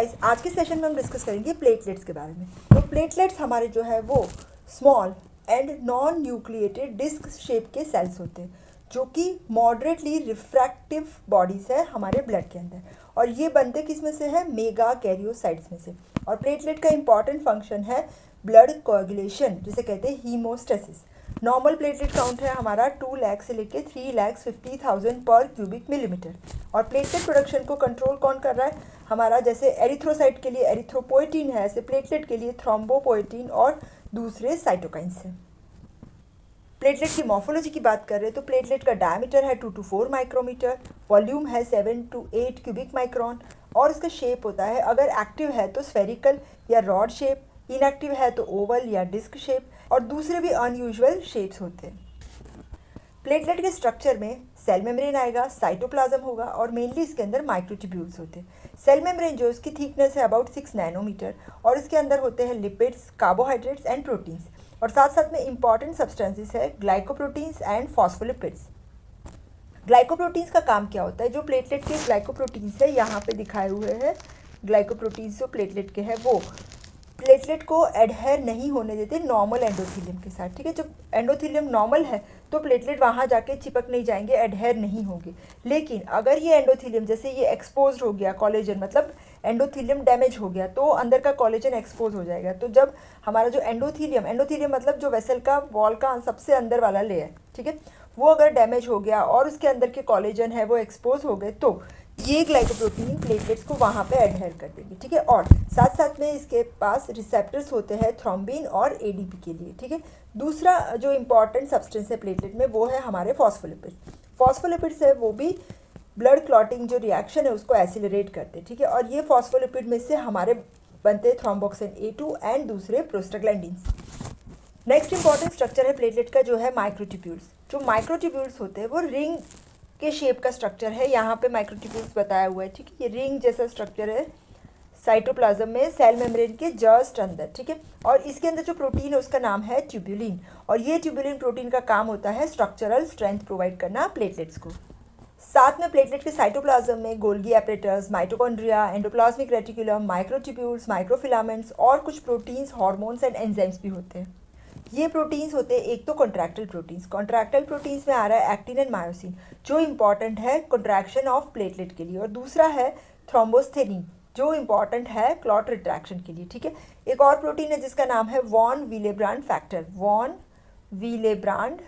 Guys, आज के session में हम डिस्कस करेंगे प्लेटलेट्स के बारे में। तो प्लेटलेट्स हमारे जो है वो small and non nucleated disc shape के सेल्स होते हैं जो कि मॉडरेटली रिफ्रैक्टिव बॉडीज है हमारे ब्लड के अंदर, और ये बनते किस में से है? मेगा कैरियोसाइट्स में से। और प्लेटलेट का इंपॉर्टेंट फंक्शन है ब्लड कोएगुलेशन, जिसे कहते हैं हीमोस्टेसिस। नॉर्मल प्लेटलेट काउंट है हमारा 2 लाख से लेके 3,50,000 पर क्यूबिक मिलीमीटर। और प्लेटलेट प्रोडक्शन को कंट्रोल कौन कर रहा है? हमारा जैसे एरिथ्रोसाइट के लिए एरिथ्रोपोएटिन है, ऐसे प्लेटलेट के लिए थ्रोम्बोपोएटिन और दूसरे साइटोकाइंस हैं। प्लेटलेट की मॉर्फोलॉजी की बात कर रहे हैं तो प्लेटलेट का डायमीटर है 2 to 4 माइक्रोमीटर, वॉल्यूम है 7 to 8 क्यूबिक माइक्रोन, और इसका शेप होता है अगर एक्टिव है तो स्फेरिकल या रॉड शेप, इनएक्टिव है तो ओवल या डिस्क शेप, और दूसरे भी अनयूजुअल शेप्स होते हैं। प्लेटलेट के स्ट्रक्चर में सेल मेम्ब्रेन आएगा, साइटोप्लाज्म होगा, और मेनली इसके अंदर माइक्रोट्यूब्यूल्स होते हैं। सेल मेम्ब्रेन जो इसकी थिकनेस है अबाउट 6 नैनोमीटर, और इसके अंदर होते हैं लिपिड्स, कार्बोहाइड्रेट्स एंड प्रोटीन्स, और साथ साथ में इंपॉर्टेंट सब्सटेंसेस है ग्लाइकोप्रोटीन्स एंड फॉस्फोलिपिड्स। ग्लाइकोप्रोटीन्स का काम क्या होता है? जो प्लेटलेट के ग्लाइकोप्रोटीन्स है यहाँ पे दिखाए हुए हैं, ग्लाइकोप्रोटीन्स जो प्लेटलेट के हैं वो प्लेटलेट को एडहेर नहीं होने देते नॉर्मल एंडोथेलियम के साथ। ठीक है, जब एंडोथेलियम नॉर्मल है तो प्लेटलेट वहाँ जाके चिपक नहीं जाएंगे, एडहेर नहीं होंगे। लेकिन अगर ये एंडोथेलियम जैसे ये एक्सपोज हो गया, कॉलेजन मतलब एंडोथेलियम डैमेज हो गया तो अंदर का कॉलेजन एक्सपोज हो जाएगा। तो जब हमारा जो एंडोथेलियम मतलब जो वेसल का वॉल का सबसे अंदर वाला लेयर, ठीक है, वो अगर डैमेज हो गया और उसके अंदर के कॉलेजन है वो एक्सपोज हो गए तो ये ग्लाइकोप्रोटीन प्लेटलेट्स को वहाँ पे एडहेर कर देंगे। ठीक है, और साथ साथ में इसके पास रिसेप्टर्स होते हैं थ्रोम्बिन और एडीपी के लिए। ठीक है, दूसरा जो इम्पॉर्टेंट सब्सटेंस है प्लेटलेट में वो है हमारे फॉस्फोलिपिड्स। फॉस्फोलिपिड्स है वो भी ब्लड क्लॉटिंग जो रिएक्शन है उसको एसिलरेट करते हैं। ठीक है, और ये फॉस्फोलिपिड में से हमारे बनते हैं थ्रोम्बोक्सिन A2 एंड दूसरे प्रोस्टाग्लैंडिन्स। नेक्स्ट इंपॉर्टेंट स्ट्रक्चर है प्लेटलेट का जो है माइक्रोट्यूब्यूल्स। जो माइक्रोट्यूब्यूल्स होते हैं वो रिंग के शेप का स्ट्रक्चर है, यहाँ पे माइक्रोट्यूब्यूल्स बताया हुआ है। ठीक है, ये रिंग जैसा स्ट्रक्चर है साइटोप्लाज्म में सेल मेम्ब्रेन के जस्ट अंदर। ठीक है, और इसके अंदर जो प्रोटीन है उसका नाम है ट्यूब्यूलिन, और ये ट्यूब्यूलिन प्रोटीन का काम होता है स्ट्रक्चरल स्ट्रेंथ प्रोवाइड करना प्लेटलेट्स को। साथ में प्लेटलेट के साइटोप्लाज्म में Golgi apparatus, mitochondria, endoplasmic reticulum, microtubules, microfilaments और कुछ प्रोटीन्स, हार्मोन्स एंड एंजाइम्स भी होते हैं। ये प्रोटीन्स होते हैं एक तो कॉन्ट्रैक्टल प्रोटीन्स। कॉन्ट्रैक्टल प्रोटीन्स में आ रहा है एक्टिन एंड मायोसिन जो इंपॉर्टेंट है कॉन्ट्रैक्शन ऑफ प्लेटलेट के लिए, और दूसरा है थ्रोम्बोस्थेनिन जो इंपॉर्टेंट है क्लॉट रिट्रैक्शन के लिए। ठीक है, एक और प्रोटीन है जिसका नाम है von Willebrand factor, von Willebrand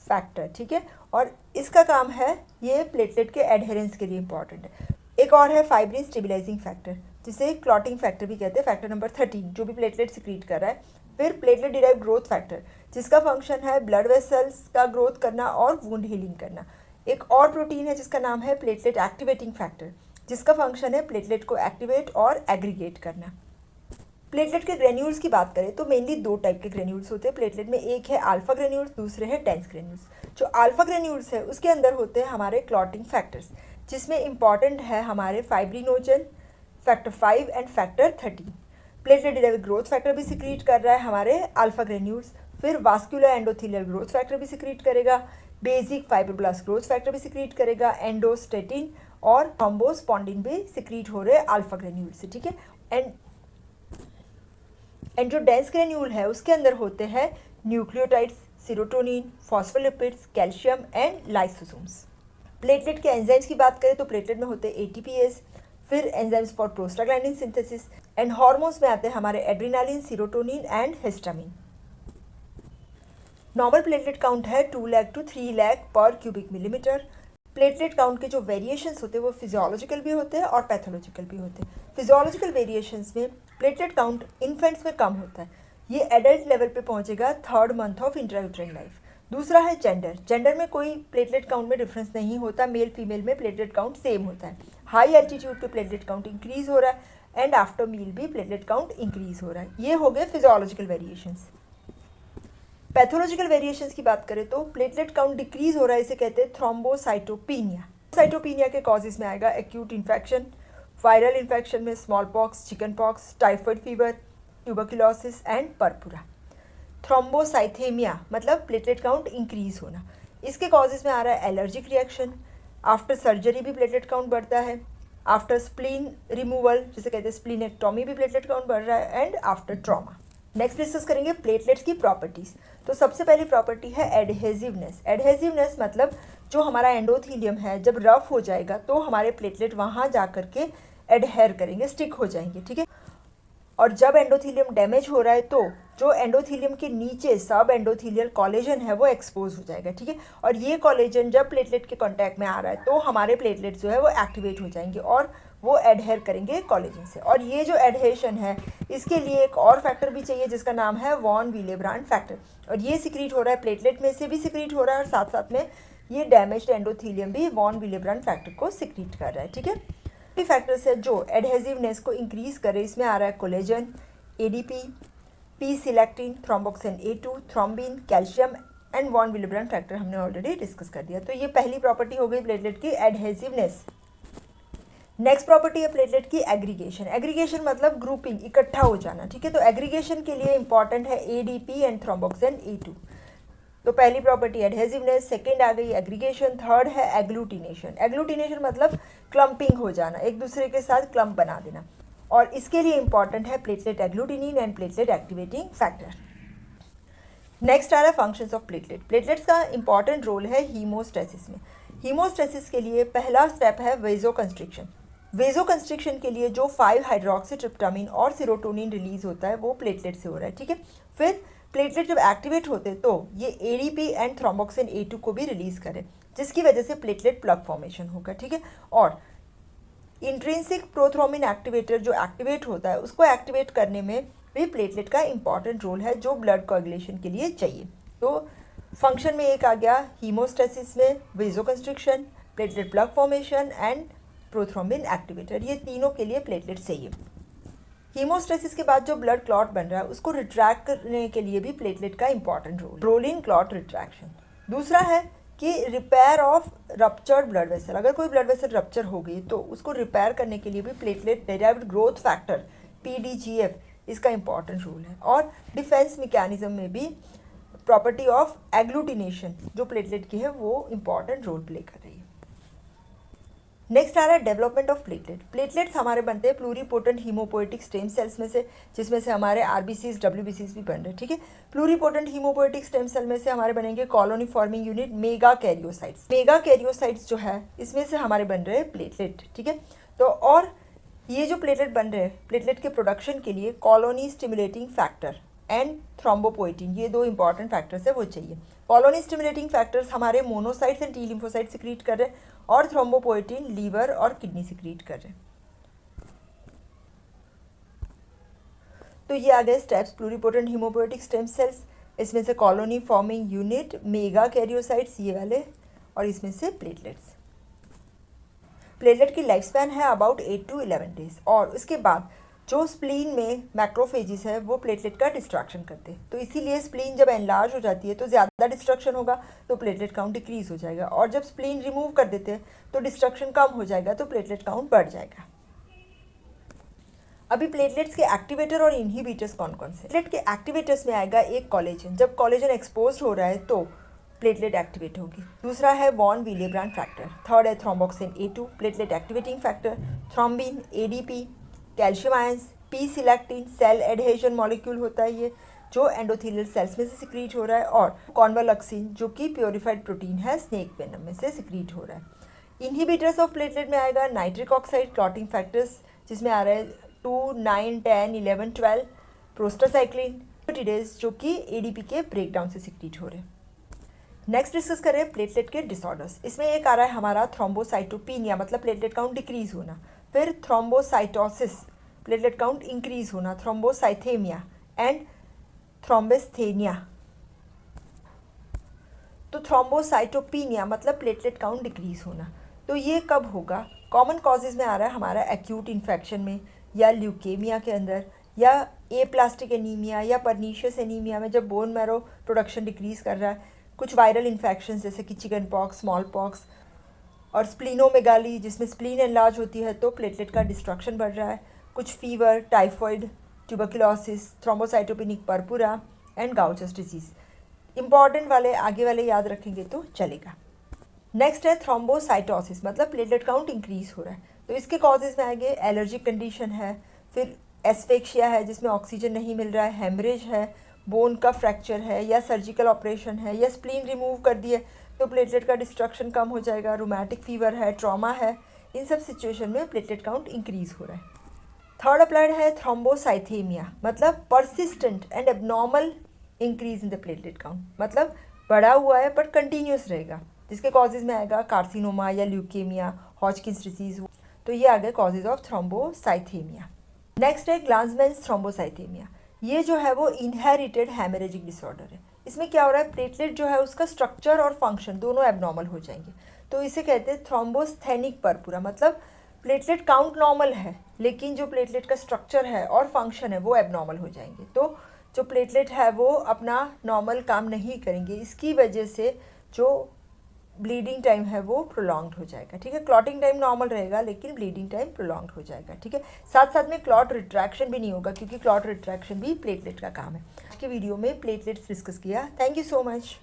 factor. ठीक है, और इसका काम है ये प्लेटलेट के एडहेरेंस के लिए इंपॉर्टेंट है। एक और है फाइब्रिन स्टेबिलाइजिंग फैक्टर जिसे क्लॉटिंग फैक्टर भी कहते हैं, फैक्टर नंबर 13 जो भी प्लेटलेट सिक्रीट कर रहा है। फिर प्लेटलेट डिराइव ग्रोथ फैक्टर जिसका फंक्शन है ब्लड वेसल्स का ग्रोथ करना और वुंड हीलिंग करना। एक और प्रोटीन है जिसका नाम है प्लेटलेट एक्टिवेटिंग फैक्टर जिसका फंक्शन है प्लेटलेट को एक्टिवेट और एग्रीगेट करना। प्लेटलेट के ग्रेन्यूल्स की बात करें तो मेनली 2 टाइप के ग्रेन्यूल्स होते हैं प्लेटलेट में, एक है अल्फा ग्रेन्यूल्स, दूसरे है डेंस ग्रेन्यूल्स। जो अल्फा ग्रेन्यूल्स है उसके अंदर होते हैं हमारे क्लॉटिंग फैक्टर्स जिसमें इंपॉर्टेंट है हमारे fibrinogen, factor 5 and factor 13। Platelet derive growth factor भी सिक्रीट कर रहा है हमारे अल्फा ग्रेन्यूल्स। फिर वास्कुलर एंडोथेलियल ग्रोथ फैक्टर भी सिक्रीट करेगा, बेसिक फाइब्रोब्लास्ट ग्रोथ फैक्टर भी सिक्रीट करेगा, एंडोस्टेटिन और थ्रोम्बोस्पोंडिन भी सिक्रीट हो रहे हैं अल्फा ग्रेन्यूल से। ठीक है, एंड जो डेंस ग्रेन्यूल है उसके अंदर होते हैं nucleotides, serotonin, phospholipids, calcium and lysosomes. Platelet के एंजाइम्स की बात करें तो प्लेटलेट में होते हैं ATPase, फिर enzymes for prostaglandin synthesis, and hormones में आते हैं हमारे adrenaline, serotonin and histamine. Normal platelet count है 2 लाख to 3 लाख पर क्यूबिक मिलीमीटर। प्लेटलेट काउंट के जो वेरिएशंस होते हैं वो फिजियोलॉजिकल भी होते हैं और पैथोलॉजिकल भी होते हैं। फिजियोलॉजिकल वेरिएशंस में प्लेटलेट काउंट इन्फेंट्स में कम होता है, ये एडल्ट लेवल पे पहुंचेगा 3rd month of intrauterine life. दूसरा है जेंडर में कोई प्लेटलेट काउंट में डिफरेंस नहीं होता, मेल फीमेल में प्लेटलेट काउंट सेम होता है। हाई एल्टीट्यूड पे प्लेटलेट काउंट इंक्रीज हो रहा है एंड आफ्टर मील भी प्लेटलेट काउंट इंक्रीज हो रहा है। ये हो गए फिजियोलॉजिकल वेरिएशंस। पैथोलॉजिकल वेरिएशंस की बात करें तो प्लेटलेट काउंट डिक्रीज हो रहा है, इसे कहते हैं थ्रोम्बोसाइटोपिनिया। साइटोपिनिया के कॉजेज में आएगा एक्यूट इन्फेक्शन, वायरल इन्फेक्शन में smallpox, chicken pox, typhoid fever, tuberculosis and purpura. Thrombocythemia मतलब प्लेटलेट काउंट इंक्रीज होना, इसके कॉजेज में आ रहा है एलर्जिक रिएक्शन, आफ्टर सर्जरी भी प्लेटलेट काउंट बढ़ता है, आफ्टर स्प्लीन रिमूवल, जिसे कहते हैं स्प्लीनेक्टोमी, भी प्लेटलेट काउंट बढ़ रहा है, and after trauma. Next discuss करेंगे प्लेटलेट्स की प्रॉपर्टीज़। तो सबसे पहली प्रॉपर्टी है एडहेसिवनेस। एडहेसिवनेस मतलब जो हमारा एंडोथीलियम है जब रफ हो जाएगा तो हमारे प्लेटलेट वहाँ जा कर के एडहेर करेंगे, स्टिक हो जाएंगे, ठीक है। और जब एंडोथीलियम डैमेज हो रहा है तो जो एंडोथीलियम के नीचे सब एंडोथीलियल कॉलेजन है वो एक्सपोज हो जाएगा, ठीक है। और ये कॉलेजन जब प्लेटलेट के कांटेक्ट में आ रहा है तो हमारे प्लेटलेट जो है वो एक्टिवेट हो जाएंगे और वो एडहेर करेंगे कॉलेजन से। और ये जो एडहेशन है इसके लिए एक और फैक्टर भी चाहिए जिसका नाम है वॉन विलेब्रांड फैक्टर, और ये सिक्रीट हो रहा है प्लेटलेट में से भी सिक्रीट हो रहा है, और साथ साथ में ये डैमेज्ड एंडोथीलियम भी वॉन विलेब्रांड फैक्टर को सिक्रीट कर रहा है, ठीक है। फैक्टर्स है जो एडहेसिवनेस को इंक्रीज करे, इसमें आ रहा है collagen, ADP, P selectin, thromboxane A2, thrombin, calcium and von Willebrand factor हमने ऑलरेडी डिस्कस कर दिया। तो ये पहली प्रॉपर्टी हो गई प्लेटलेट की, एडहेसिवनेस। नेक्स्ट प्रॉपर्टी है प्लेटलेट की एग्रीगेशन। एग्रीगेशन मतलब ग्रुपिंग, इकट्ठा हो जाना, ठीक है। तो एग्रीगेशन के लिए इंपॉर्टेंट है एडीपी एंड थ्रोम्बोक्सिन A2। तो पहली प्रॉपर्टी एडहेसिवनेस, सेकेंड आ गई एग्रीगेशन, थर्ड है एग्लूटिनेशन। एग्लूटिनेशन मतलब क्लम्पिंग हो जाना, एक दूसरे के साथ क्लम्प बना देना, और इसके लिए इंपॉर्टेंट है platelet agglutinin and platelet activating factor. Next आ रहा है फंक्शंस ऑफ प्लेटलेट। प्लेटलेट्स का इंपॉर्टेंट रोल है हीमोस्टेसिस में। हीमोस्टेसिस के लिए पहला स्टेप है वेजोकंस्ट्रिक्शन। वेजोकंस्ट्रिक्शन के लिए जो 5 हाइड्रोक्सीट्रिप्टामिन और सीरोटोनिन रिलीज होता है वो प्लेटलेट से हो रहा है, ठीक है। फिर प्लेटलेट जब एक्टिवेट होते हैं तो ये एडीपी एंड थ्रोम्बोक्सिन A2 को भी रिलीज करे, जिसकी वजह से प्लेटलेट प्लग फॉर्मेशन होगा, ठीक है। और इंट्रिंसिक प्रोथ्रोम्बिन एक्टिवेटर जो एक्टिवेट होता है उसको एक्टिवेट करने में भी प्लेटलेट का इंपॉर्टेंट रोल है जो ब्लड कोएगुलेशन के लिए चाहिए। तो फंक्शन में एक आ गया हीमोस्टेसिस में वेजोकंस्ट्रिक्शन, platelet plug formation and prothrombin activator, ये तीनों के लिए प्लेटलेट चाहिए। हीमोस्टेसिस के बाद जो ब्लड क्लॉट बन रहा है उसको रिट्रैक्ट करने के लिए भी प्लेटलेट का important role in clot retraction. दूसरा है कि repair of ruptured blood vessel. अगर कोई ब्लड वेसल रप्चर हो गई तो उसको रिपेयर करने के लिए भी platelet derived growth factor PDGF इसका इंपॉर्टेंट रोल है। और डिफेंस मैकेनिज्म में भी प्रॉपर्टी ऑफ एग्लूटिनेशन जो प्लेटलेट की है वो इंपॉर्टेंट रोल प्ले कर रही है। नेक्स्ट आ रहा है डेवलपमेंट ऑफ प्लेटलेट। प्लेटलेट्स हमारे बनते हैं प्लूरीपोटेंट हीमोपोएटिक स्टेम सेल्स में से, जिसमें से हमारे RBCs WBCs भी बन रहे हैं, ठीक है। प्लूरीपोटेंट हीमोपोएटिक स्टेम सेल में से हमारे बनेंगे colony forming unit mega karyocytes. Mega karyocytes जो है इसमें से हमारे बन रहे हैं प्लेटलेट, ठीक है। तो और ये जो प्लेटलेट बन रहे हैं प्लेटलेट के प्रोडक्शन के लिए colony stimulating factor and thrombopoietin, ये दो इंपॉर्टेंट फैक्टर्स है वो चाहिए। कॉलोनी स्टिमुलेटिंग फैक्टर्स हमारे monocytes and T lymphocyte secrete कर रहे हैं, और थ्रोम्बोपोइटिन लीवर और किडनी सिक्रीट कर रहे हैं। तो ये आ गए steps pluripotent haemopoietic stem cells, इसमें से colony forming unit, mega karyocytes ये वाले, और इसमें से प्लेटलेट्स। प्लेटलेट की लाइफ स्पैन है अबाउट 8 to 11 डेज, और उसके बाद जो स्प्लीन में मैक्रोफेजिस है वो प्लेटलेट का डिस्ट्रक्शन करते हैं। तो इसीलिए स्प्लीन जब एनलार्ज हो जाती है तो ज़्यादा डिस्ट्रक्शन होगा तो प्लेटलेट काउंट डिक्रीज हो जाएगा, और जब स्प्लीन रिमूव कर देते हैं तो डिस्ट्रक्शन कम हो जाएगा तो प्लेटलेट काउंट बढ़ जाएगा। अभी प्लेटलेट्स के एक्टिवेटर और इनहिबिटर्स कौन कौन से। प्लेटलेट के एक्टिवेटर्स में आएगा एक कॉलेजन, जब कॉलेजन एक्सपोज हो रहा है तो प्लेटलेट एक्टिवेट होगी। दूसरा है वॉन विलेब्रांड फैक्टर, थर्ड है thromboxane A2 platelet activating factor, thrombin, ADP, calcium ions, P selectin cell adhesion molecule होता है ये जो एंडोथेलियल सेल्स में से सिक्रीट हो रहा है, और कॉन्वालक्सिन जो कि प्योरीफाइड प्रोटीन है स्नेक वेनम में से सिक्रीट हो रहा है। इनहिबिटर्स ऑफ प्लेटलेट में आएगा नाइट्रिक ऑक्साइड क्लॉटिंग फैक्टर्स, जिसमें आ रहा है 2, 9, 10, 11, 12, प्रोस्टासाइक्लिन, जो कि ADP के ब्रेकडाउन से सिक्रीट हो रहे हैं। नेक्स्ट डिस्कस करें प्लेटलेट के डिसऑर्डर्स। इसमें एक आ रहा है हमारा थ्रोम्बोसाइटोपिनिया मतलब प्लेटलेट काउंट डिक्रीज होना, फिर थ्रोम्बोसाइटोसिस प्लेटलेट काउंट इंक्रीज होना, थ्रोम्बोसाइथेमिया एंड थ्रोम्बस्थेनिया। तो थ्रोम्बोसाइटोपिनिया मतलब प्लेटलेट काउंट डिक्रीज होना, तो ये कब होगा? कॉमन कॉजेज में आ रहा है हमारा एक्यूट इन्फेक्शन में, या ल्यूकेमिया के अंदर, या एप्लास्टिक एनीमिया या परनीशियस एनीमिया में जब बोन मैरो प्रोडक्शन डिक्रीज कर रहा है, कुछ वायरल इन्फेक्शन जैसे कि चिकन पॉक्स, स्मॉल पॉक्स, और स्प्लीनोमेगाली जिसमें स्प्लीन एनलार्ज होती है तो प्लेटलेट का डिस्ट्रक्शन बढ़ रहा है, कुछ fever, typhoid, tuberculosis, thrombocytopenic purpura and Gaucher's disease. Important वाले आगे वाले याद रखेंगे तो चलेगा। नेक्स्ट है थ्रोम्बोसाइटोसिस मतलब प्लेटलेट काउंट इंक्रीज हो रहा है। तो इसके कॉजेज़ में आएंगे एलर्जिक कंडीशन है, फिर एस्फेक्शिया है जिसमें ऑक्सीजन नहीं मिल रहा है, हेमरेज है, बोन का फ्रैक्चर है, या सर्जिकल ऑपरेशन है, या स्प्लीन रिमूव कर दिए तो प्लेटलेट का डिस्ट्रक्शन कम हो जाएगा, रूमेटिक फीवर है, ट्रॉमा है, इन सब सिचुएशन में प्लेटलेट काउंट इंक्रीज़ हो रहा है। थर्ड अप्लाइड है थ्रोम्बोसाइथेमिया, मतलब persistent and abnormal increase in the platelet count, मतलब बढ़ा हुआ है बट कंटिन्यूस रहेगा, जिसके कॉजेज़ में आएगा कार्सिनोमा या ल्यूकेमिया, हॉजकिंस डिसीज। तो ये आ गए कॉजेज़ ऑफ थ्रोम्बोसाइथेमिया। नेक्स्ट है ग्लांसमैन्स थ्रोम्बोसाइथेमिया। ये जो है वो इनहेरिटेड हेमरेजिक डिसऑर्डर है। इसमें क्या हो रहा है, प्लेटलेट जो है उसका स्ट्रक्चर और फंक्शन दोनों एबनॉर्मल हो जाएंगे, तो इसे कहते हैं थ्रोम्बोस्थेनिक पर्पुरा, मतलब प्लेटलेट काउंट नॉर्मल है लेकिन जो प्लेटलेट का स्ट्रक्चर है और फंक्शन है वो एबनॉर्मल हो जाएंगे, तो जो प्लेटलेट है वो अपना नॉर्मल काम नहीं करेंगे, इसकी वजह से जो ब्लीडिंग टाइम है वो प्रोलॉन्ग्ड हो जाएगा। ठीक है, क्लॉटिंग टाइम नॉर्मल रहेगा लेकिन ब्लीडिंग टाइम प्रोलॉन्ग्ड हो जाएगा। ठीक है, साथ साथ में क्लॉट रिट्रैक्शन भी नहीं होगा क्योंकि क्लॉट रिट्रैक्शन भी प्लेटलेट का काम है। आज के वीडियो में प्लेटलेट्स डिस्कस किया। Thank you so much.